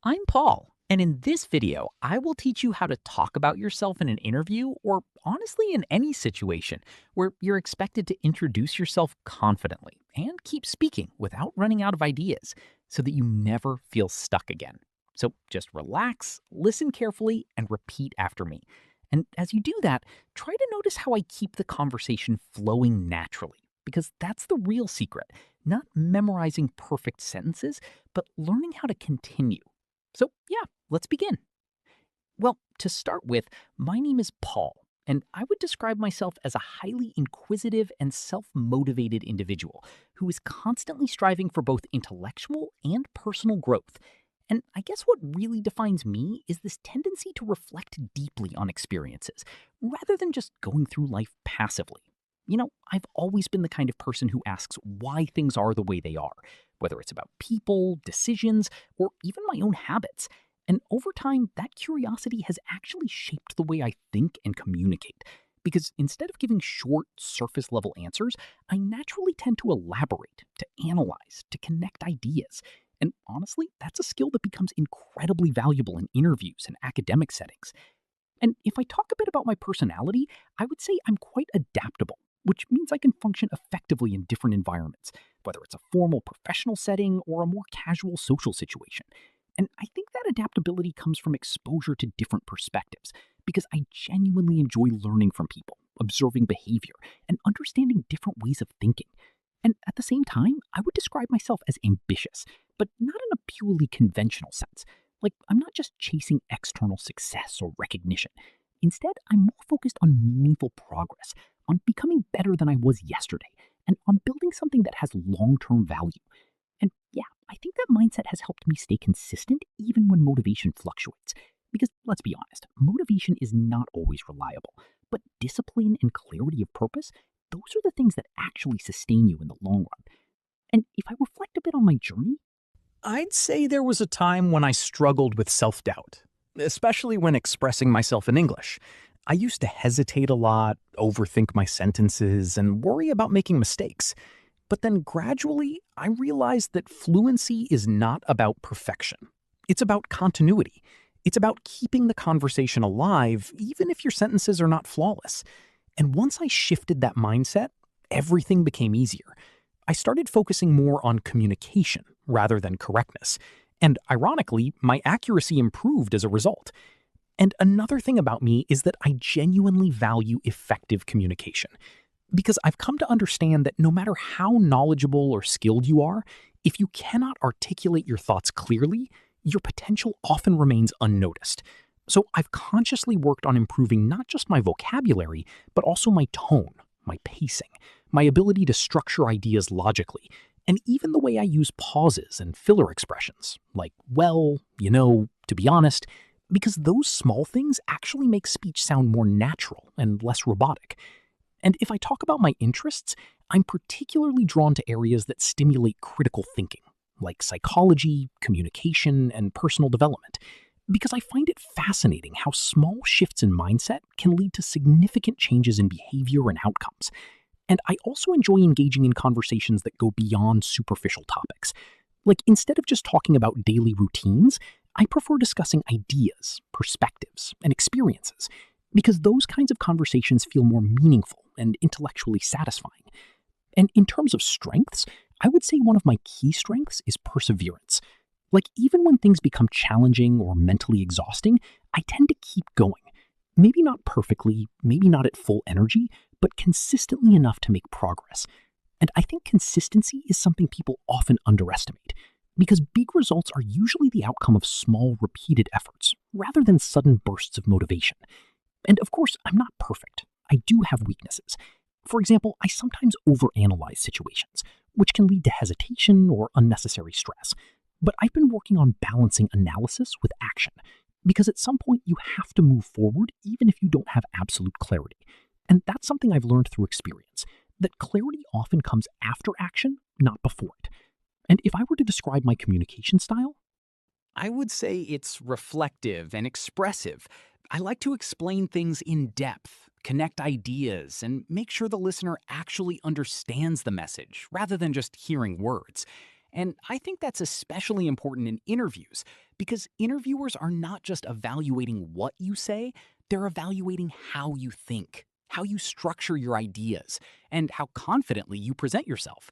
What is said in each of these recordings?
I'm Paul, and in this video, I will teach you how to talk about yourself in an interview or honestly in any situation where you're expected to introduce yourself confidently and keep speaking without running out of ideas so that you never feel stuck again. So just relax, listen carefully, and repeat after me. And as you do that, try to notice how I keep the conversation flowing naturally, because that's the real secret. Not memorizing perfect sentences, but learning how to continue. So, yeah, let's begin. Well, to start with, my name is Paul, and I would describe myself as a highly inquisitive and self motivated individual who is constantly striving for both intellectual and personal growth. And I guess what really defines me is this tendency to reflect deeply on experiences, rather than just going through life passively. I've always been the kind of person who asks why things are the way they are, whether it's about people, decisions, or even my own habits. And over time, that curiosity has actually shaped the way I think and communicate. Because instead of giving short, surface level answers, I naturally tend to elaborate, to analyze, to connect ideas. And honestly, that's a skill that becomes incredibly valuable in interviews and academic settings. And if I talk a bit about my personality, I would say I'm quite adaptable, which means I can function effectively in different environments, whether it's a formal professional setting or a more casual social situation. And I think that adaptability comes from exposure to different perspectives, because I genuinely enjoy learning from people, observing behavior, and understanding different ways of thinking. And at the same time, I would describe myself as ambitious, but not in a purely conventional sense. Like, I'm not just chasing external success or recognition. Instead, I'm more focused on meaningful progress, on becoming better than I was yesterday, and on building something that has long term value. And yeah, I think that mindset has helped me stay consistent even when motivation fluctuates. Because let's be honest, motivation is not always reliable, but discipline and clarity of purpose, those are the things that actually sustain you in the long run. And if I reflect a bit on my journey, I'd say there was a time when I struggled with self doubt, especially when expressing myself in English. I used to hesitate a lot, overthink my sentences, and worry about making mistakes. But then gradually, I realized that fluency is not about perfection. It's about continuity. It's about keeping the conversation alive, even if your sentences are not flawless. And once I shifted that mindset, everything became easier. I started focusing more on communication rather than correctness. And ironically, my accuracy improved as a result. And another thing about me is that I genuinely value effective communication. Because I've come to understand that no matter how knowledgeable or skilled you are, if you cannot articulate your thoughts clearly, your potential often remains unnoticed. So I've consciously worked on improving not just my vocabulary, but also my tone, my pacing, my ability to structure ideas logically, and even the way I use pauses and filler expressions, like, well, to be honest, because those small things actually make speech sound more natural and less robotic. And if I talk about my interests, I'm particularly drawn to areas that stimulate critical thinking, like psychology, communication, and personal development, because I find it fascinating how small shifts in mindset can lead to significant changes in behavior and outcomes. And I also enjoy engaging in conversations that go beyond superficial topics. Like, instead of just talking about daily routines, I prefer discussing ideas, perspectives, and experiences, because those kinds of conversations feel more meaningful and intellectually satisfying. And in terms of strengths, I would say one of my key strengths is perseverance. Like, even when things become challenging or mentally exhausting, I tend to keep going. Maybe not perfectly, maybe not at full energy, but consistently enough to make progress. And I think consistency is something people often underestimate, because big results are usually the outcome of small, repeated efforts, rather than sudden bursts of motivation. And of course, I'm not perfect. I do have weaknesses. For example, I sometimes overanalyze situations, which can lead to hesitation or unnecessary stress. But I've been working on balancing analysis with action, because at some point you have to move forward even if you don't have absolute clarity. And that's something I've learned through experience, that clarity often comes after action, not before it. And if I were to describe my communication style, I would say it's reflective and expressive. I like to explain things in depth, connect ideas, and make sure the listener actually understands the message rather than just hearing words. And I think that's especially important in interviews because interviewers are not just evaluating what you say, they're evaluating how you think, how you structure your ideas, and how confidently you present yourself.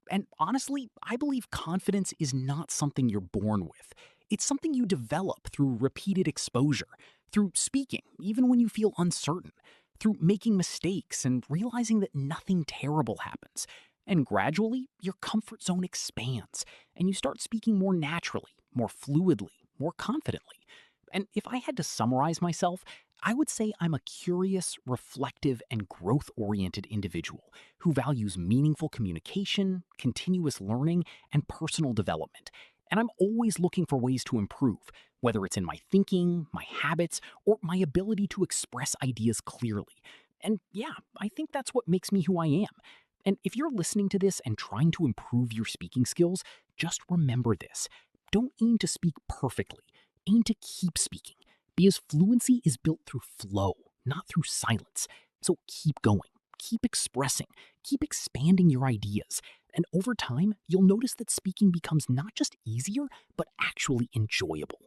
And honestly, I believe confidence is not something you're born with. It's something you develop through repeated exposure, through speaking, even when you feel uncertain, through making mistakes and realizing that nothing terrible happens. And gradually, your comfort zone expands, and you start speaking more naturally, more fluidly, more confidently. And if I had to summarize myself, I would say I'm a curious, reflective, and growth oriented individual who values meaningful communication, continuous learning, and personal development. And I'm always looking for ways to improve, whether it's in my thinking, my habits, or my ability to express ideas clearly. And yeah, I think that's what makes me who I am. And if you're listening to this and trying to improve your speaking skills, just remember this. Don't aim to speak perfectly, aim to keep speaking, because fluency is built through flow, not through silence. So keep going, keep expressing, keep expanding your ideas. And over time, you'll notice that speaking becomes not just easier, but actually enjoyable.